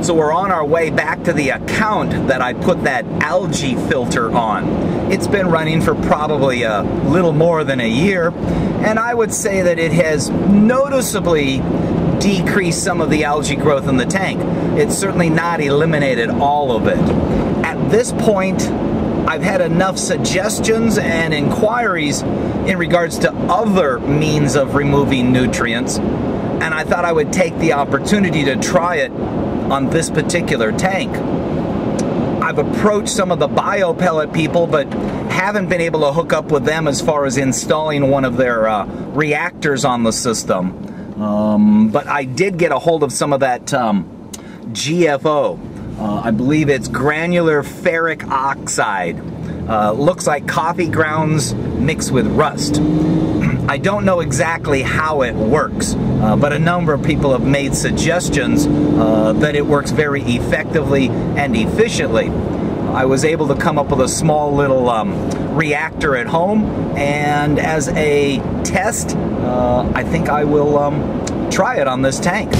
So we're on our way back to the account that I put that algae filter on. It's been running for probably a little more than a year, and I would say that it has noticeably decreased some of the algae growth in the tank. It's certainly not eliminated all of it. At this point, I've had enough suggestions and inquiries in regards to other means of removing nutrients, and I thought I would take the opportunity to try it on this particular tank. I've approached some of the biopellet people, but haven't been able to hook up with them as far as installing one of their reactors on the system. But I did get a hold of some of that GFO. I believe it's granular ferric oxide. Looks like coffee grounds mixed with rust. I don't know exactly how it works, but a number of people have made suggestions that it works very effectively and efficiently. I was able to come up with a small little reactor at home, and as a test, I think I will try it on this tank.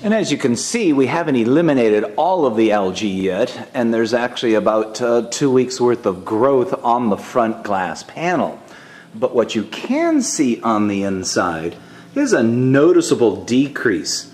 And as you can see, we haven't eliminated all of the algae yet, and there's actually about 2 weeks worth of growth on the front glass panel. But what you can see on the inside is a noticeable decrease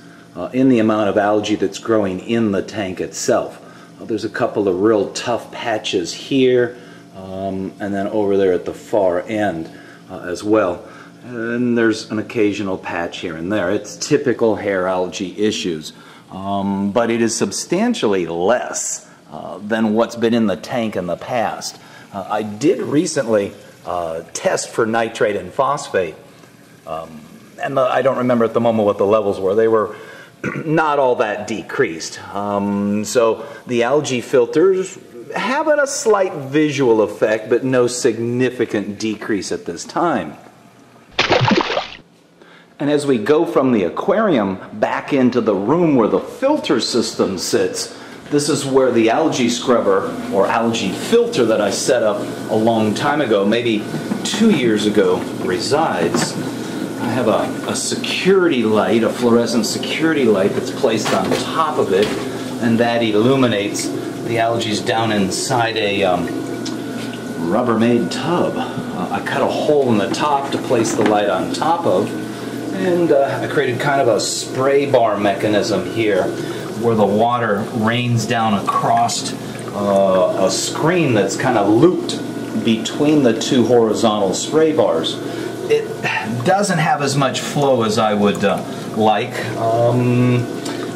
in the amount of algae that's growing in the tank itself. There's a couple of real tough patches here, and then over there at the far end as well. And there's an occasional patch here and there. It's typical hair algae issues, but it is substantially less than what's been in the tank in the past. I did recently test for nitrate and phosphate, and I don't remember at the moment what the levels were. They were not all that decreased. So the algae filters have a slight visual effect, but no significant decrease at this time. And as we go from the aquarium back into the room where the filter system sits, this is where the algae scrubber or algae filter that I set up a long time ago, maybe 2 years ago, resides. I have a security light, a fluorescent security light that's placed on top of it, and that illuminates the algae down inside a Rubbermaid tub. I cut a hole in the top to place the light on top of, and I created kind of a spray bar mechanism here where the water rains down across a screen that's kind of looped between the two horizontal spray bars. It doesn't have as much flow as I would like,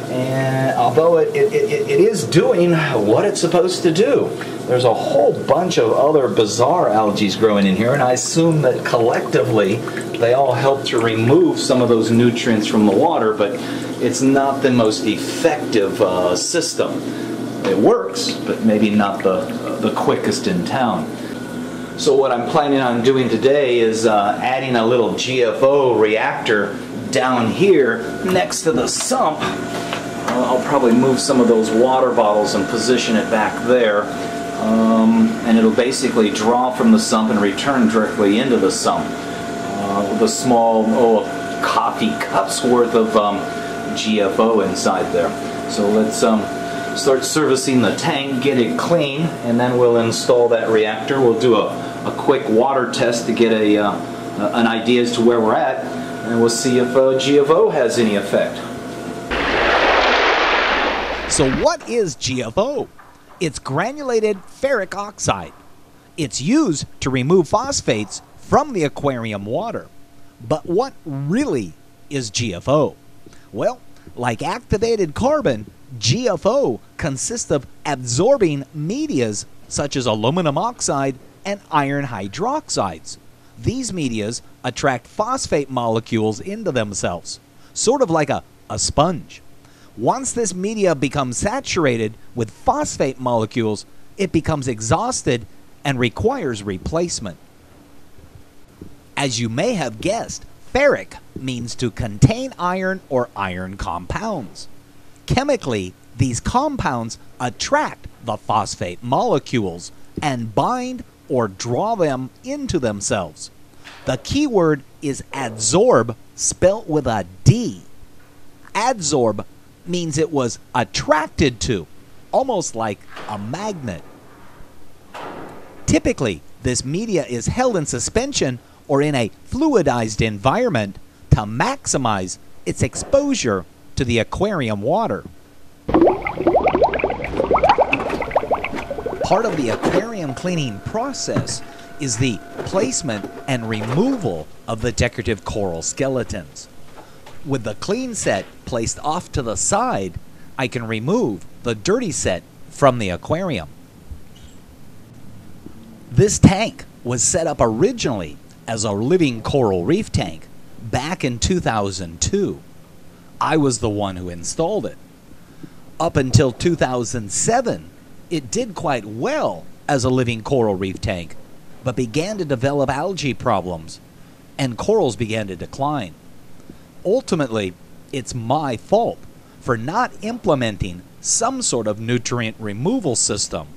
and although it is doing what it's supposed to do. There's a whole bunch of other bizarre algae growing in here, and I assume that collectively they all help to remove some of those nutrients from the water, but it's not the most effective system. It works, but maybe not the quickest in town. So what I'm planning on doing today is adding a little GFO reactor down here next to the sump. I'll probably move some of those water bottles and position it back there. And it'll basically draw from the sump and return directly into the sump with a small coffee cup's worth of GFO inside there. So let's start servicing the tank, get it clean, and then we'll install that reactor. We'll do a quick water test to get an idea as to where we're at, and we'll see if GFO has any effect. So what is GFO? It's granulated ferric oxide. It's used to remove phosphates from the aquarium water. But what really is GFO? Well, like activated carbon, GFO consists of absorbing medias such as aluminum oxide and iron hydroxides. These medias attract phosphate molecules into themselves, sort of like a sponge. Once this media becomes saturated with phosphate molecules, it becomes exhausted and requires replacement. As you may have guessed, ferric means to contain iron or iron compounds. Chemically, these compounds attract the phosphate molecules and bind or draw them into themselves. The key word is adsorb, spelt with a D. Adsorb means it was attracted to, almost like a magnet. Typically, this media is held in suspension or in a fluidized environment to maximize its exposure to the aquarium water. Part of the aquarium cleaning process is the placement and removal of the decorative coral skeletons. With the clean set placed off to the side, I can remove the dirty set from the aquarium. This tank was set up originally as a living coral reef tank back in 2002. I was the one who installed it. Up until 2007, it did quite well as a living coral reef tank, but began to develop algae problems, and corals began to decline. Ultimately, it's my fault for not implementing some sort of nutrient removal system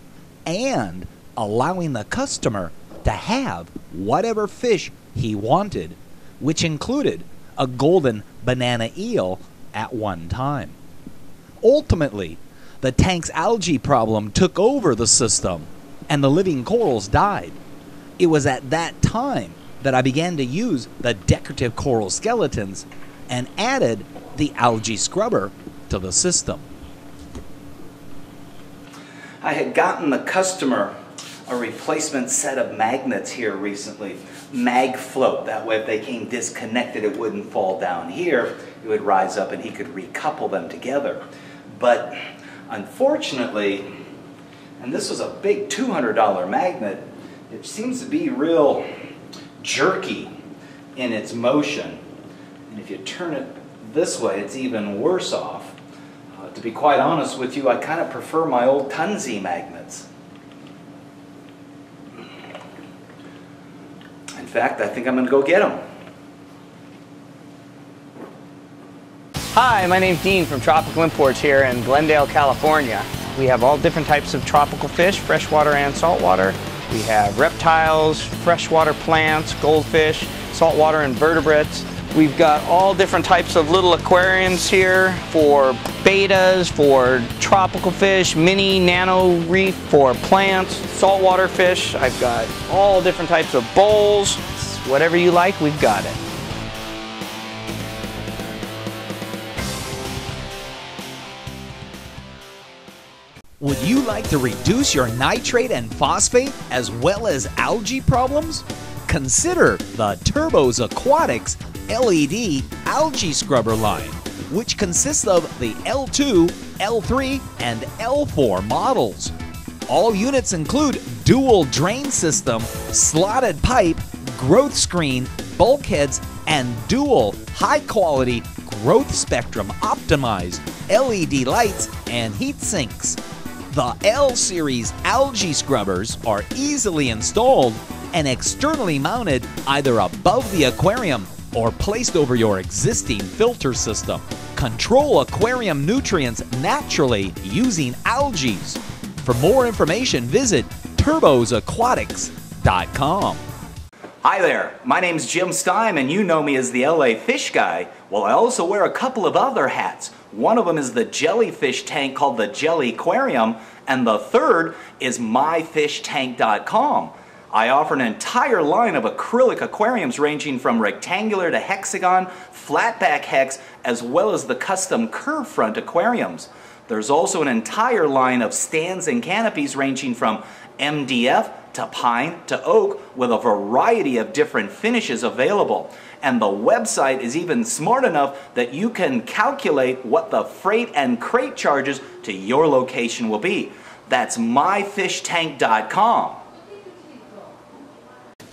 and allowing the customer to have whatever fish he wanted, which included a golden banana eel at one time. Ultimately, the tank's algae problem took over the system and the living corals died. It was at that time that I began to use the decorative coral skeletons and added the algae scrubber to the system. I had gotten the customer a replacement set of magnets here recently. Mag float, that way if they came disconnected it wouldn't fall down here, it would rise up and he could recouple them together. But unfortunately, and this was a big $200 magnet, it seems to be real jerky in its motion. And if you turn it this way, it's even worse off. To be quite honest with you, I kind of prefer my old Tunzi magnets. In fact, I think I'm going to go get them. Hi, my name's Dean from Tropical Imports here in Glendale, California. We have all different types of tropical fish, freshwater and saltwater. We have reptiles, freshwater plants, goldfish, saltwater invertebrates. We've got all different types of little aquariums here for betas, for tropical fish, mini, nano reef, for plants, saltwater fish. I've got all different types of bowls. Whatever you like, we've got it. Would you like to reduce your nitrate and phosphate as well as algae problems? Consider the Turbos Aquatics LED algae scrubber line, which consists of the L2, L3, and L4 models. All units include dual drain system, slotted pipe, growth screen, bulkheads, and dual high-quality growth spectrum optimized LED lights and heat sinks. The L-Series algae scrubbers are easily installed and externally mounted either above the aquarium or placed over your existing filter system. Control aquarium nutrients naturally using algae. For more information, visit turbosaquatics.com. Hi there, my name's Jim Stime and you know me as the LA Fish Guy. Well, I also wear a couple of other hats. One of them is the jellyfish tank called the Jelly Aquarium, and the third is myfishtank.com. I offer an entire line of acrylic aquariums ranging from rectangular to hexagon, flatback hex, as well as the custom curve front aquariums. There's also an entire line of stands and canopies ranging from MDF to pine to oak with a variety of different finishes available. And the website is even smart enough that you can calculate what the freight and crate charges to your location will be. That's myfishtank.com.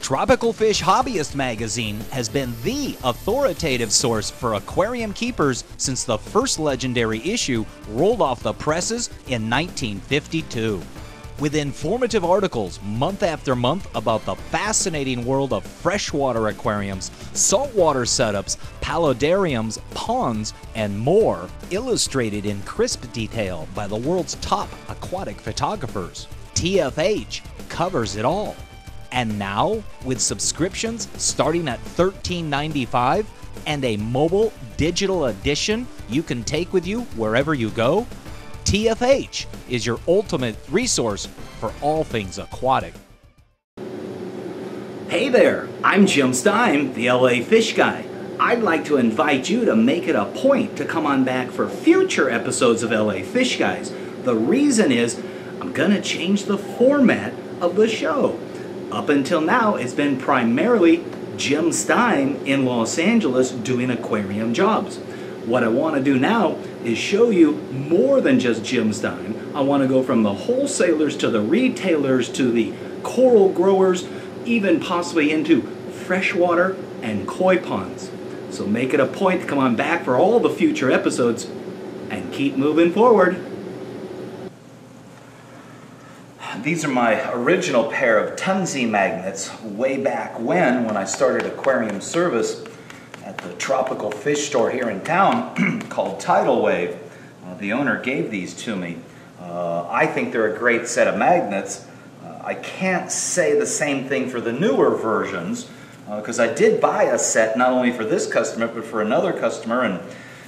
Tropical Fish Hobbyist magazine has been the authoritative source for aquarium keepers since the first legendary issue rolled off the presses in 1952. With informative articles month after month about the fascinating world of freshwater aquariums, saltwater setups, paludariums, ponds, and more, illustrated in crisp detail by the world's top aquatic photographers, TFH covers it all. And now, with subscriptions starting at $13.95 and a mobile digital edition you can take with you wherever you go, TFH is your ultimate resource for all things aquatic. Hey there, I'm Jim Stime, the LA Fish Guy. I'd like to invite you to make it a point to come on back for future episodes of LA Fish Guys. The reason is I'm going to change the format of the show. Up until now, it's been primarily Jim Stime in Los Angeles doing aquarium jobs. What I want to do now is show you more than just Jim Stime. I want to go from the wholesalers to the retailers to the coral growers, even possibly into freshwater and koi ponds. So make it a point to come on back for all the future episodes and keep moving forward. These are my original pair of Tunzi magnets way back when I started aquarium service at the tropical fish store here in town called Tidal Wave. The owner gave these to me. I think they're a great set of magnets. I can't say the same thing for the newer versions because I did buy a set not only for this customer but for another customer, and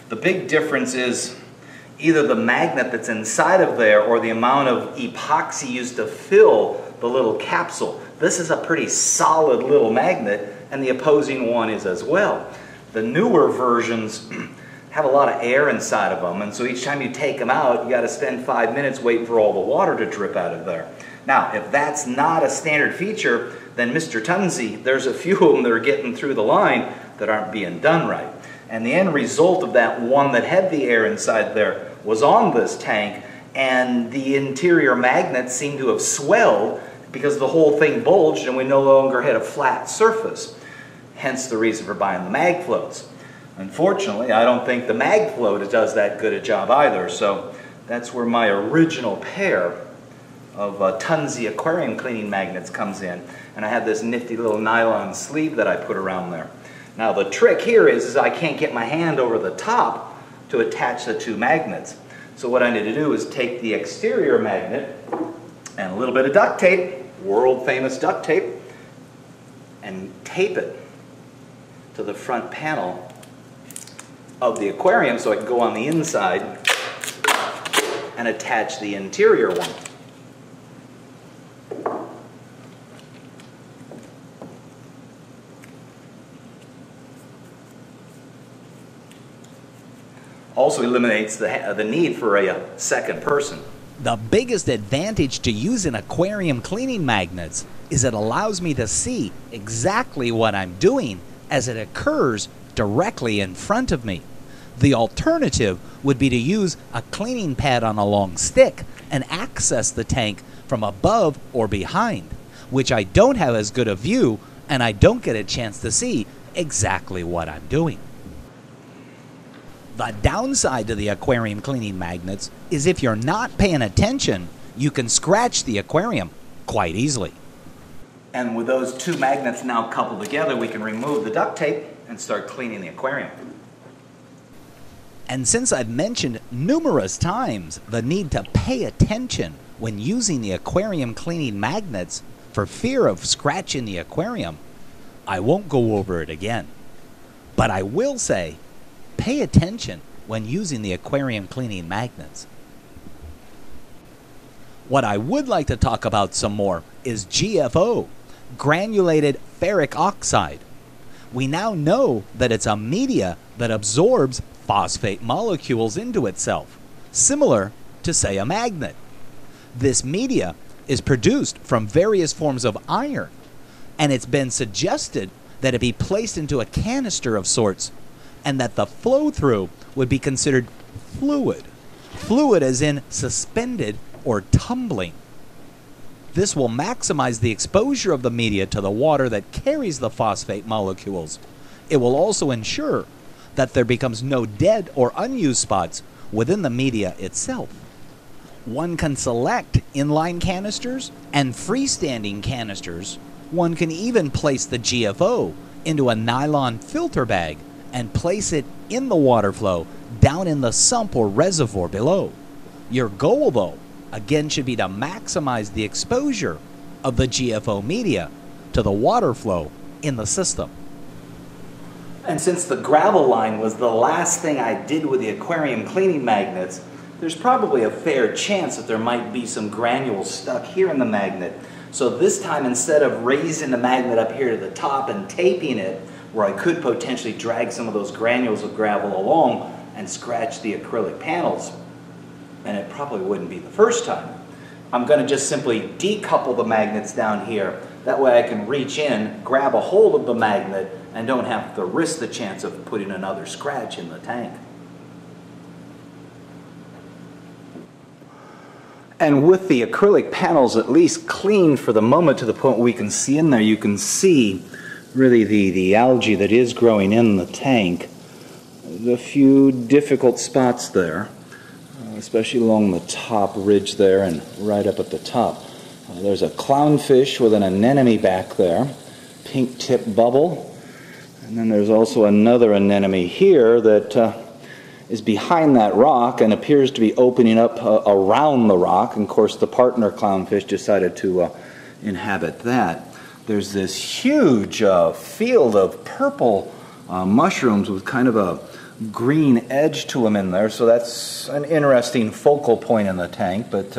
the big difference is either the magnet that's inside of there or the amount of epoxy used to fill the little capsule. This is a pretty solid little magnet, and the opposing one is as well. The newer versions have a lot of air inside of them, and so each time you take them out, you got to spend 5 minutes waiting for all the water to drip out of there. Now, if that's not a standard feature, then Mr. Tunzi, there's a few of them that are getting through the line that aren't being done right. And the end result of that one that had the air inside there was on this tank, and the interior magnet seemed to have swelled because the whole thing bulged and we no longer had a flat surface. Hence the reason for buying the mag floats. Unfortunately, I don't think the mag float does that good a job either, so that's where my original pair of Tunzi aquarium cleaning magnets comes in. And I have this nifty little nylon sleeve that I put around there. Now the trick here is I can't get my hand over the top to attach the two magnets. So what I need to do is take the exterior magnet and a little bit of duct tape, world famous duct tape, and tape it to the front panel of the aquarium so I can go on the inside and attach the interior one. Also eliminates the need for a second person. The biggest advantage to using aquarium cleaning magnets is it allows me to see exactly what I'm doing as it occurs directly in front of me. The alternative would be to use a cleaning pad on a long stick and access the tank from above or behind, which I don't have as good a view, and I don't get a chance to see exactly what I'm doing. The downside to the aquarium cleaning magnets is if you're not paying attention, you can scratch the aquarium quite easily. And with those two magnets now coupled together, we can remove the duct tape and start cleaning the aquarium. And since I've mentioned numerous times the need to pay attention when using the aquarium cleaning magnets for fear of scratching the aquarium, I won't go over it again. But I will say, pay attention when using the aquarium cleaning magnets. What I would like to talk about some more is GFO, granulated ferric oxide. We now know that it's a media that absorbs phosphate molecules into itself, similar to, say, a magnet. This media is produced from various forms of iron, and it's been suggested that it be placed into a canister of sorts and that the flow-through would be considered fluid. Fluid as in suspended or tumbling. This will maximize the exposure of the media to the water that carries the phosphate molecules. It will also ensure that there becomes no dead or unused spots within the media itself. One can select inline canisters and freestanding canisters. One can even place the GFO into a nylon filter bag and place it in the water flow down in the sump or reservoir below. Your goal, though, again, should be to maximize the exposure of the GFO media to the water flow in the system. And since the gravel line was the last thing I did with the aquarium cleaning magnets, there's probably a fair chance that there might be some granules stuck here in the magnet. So this time, instead of raising the magnet up here to the top and taping it, where I could potentially drag some of those granules of gravel along and scratch the acrylic panels, and it probably wouldn't be the first time, I'm going to just simply decouple the magnets down here. That way I can reach in, grab a hold of the magnet, and don't have to risk the chance of putting another scratch in the tank. And with the acrylic panels at least cleaned for the moment to the point where we can see in there, you can see really the algae that is growing in the tank. There's a few difficult spots there, especially along the top ridge there and right up at the top. There's a clownfish with an anemone back there, pink tip bubble, and then there's also another anemone here that is behind that rock and appears to be opening up around the rock. And of course the partner clownfish decided to inhabit that. There's this huge field of purple mushrooms with kind of a green edge to them in there, so that's an interesting focal point in the tank. But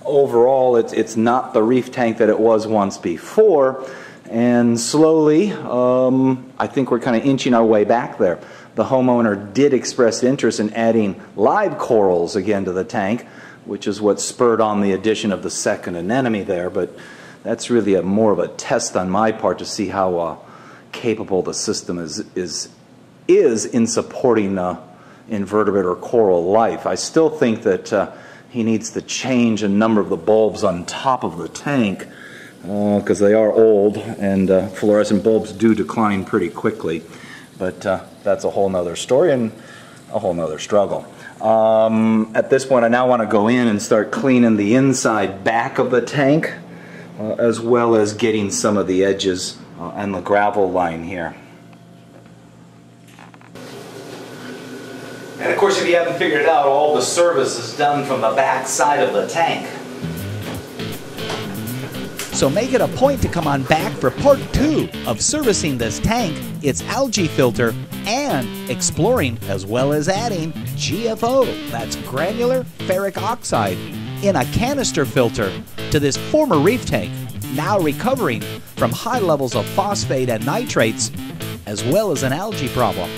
overall it's not the reef tank that it was once before, and slowly I think we're kind of inching our way back there. The homeowner did express interest in adding live corals again to the tank, which is what spurred on the addition of the second anemone there, but that's really more of a test on my part to see how capable the system is in supporting invertebrate or coral life. I still think that he needs to change a number of the bulbs on top of the tank because they are old, and fluorescent bulbs do decline pretty quickly. But that's a whole nother story and a whole nother struggle. At this point, I now want to go in and start cleaning the inside back of the tank, as well as getting some of the edges and the gravel line here. And of course, if you haven't figured it out, all the service is done from the back side of the tank. So make it a point to come on back for part 2 of servicing this tank, its algae filter, and exploring as well as adding GFO, that's granular ferric oxide, in a canister filter to this former reef tank, now recovering from high levels of phosphate and nitrates, as well as an algae problem.